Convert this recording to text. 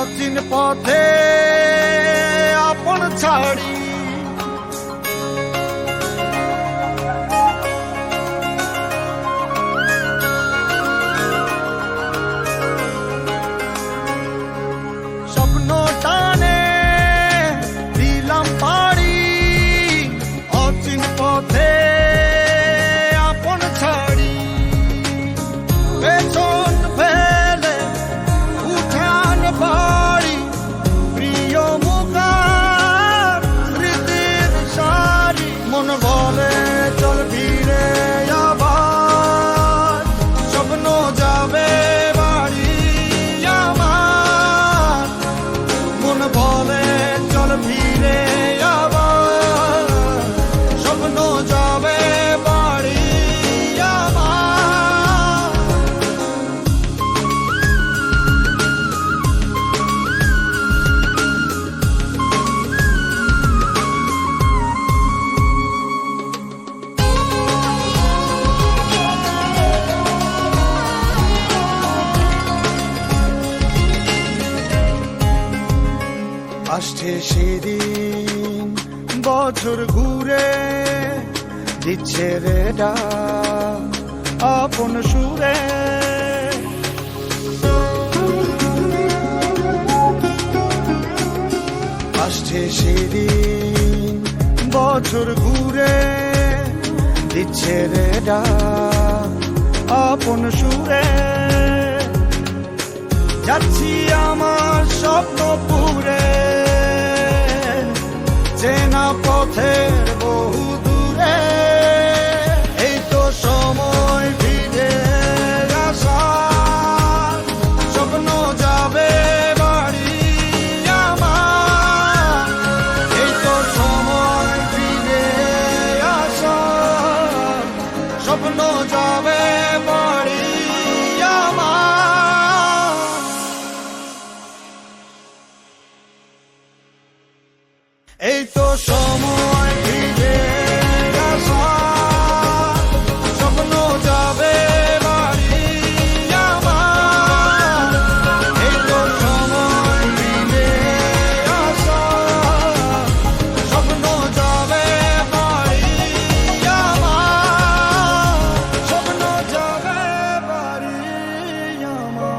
অচিন পথে আপন ছাড়ি স্বপ্ন টানে দিলাম পাড়ি অচিন পথে আপন ছাড়ি পেছন ফেলে উঠান বাড়ি প্রিয় মুখার স্মৃতির সারি মন বলে চল ফিরে আবার স্বপ্ন যাবে বাড়ি আমার মন বলে চল ফিরে আবার স্বপ্ন যাবে বাড়ি আমার আসছে সেদিন বছর ঘুরে দিচ্ছে রে ডাক আপন সুরে আসছে সেদিন বছর ঘুরে দিচ্ছে রে ডাক আপন সুরে যাচ্ছি আমার স্বপ্ন পুরে চেনা পথের বহু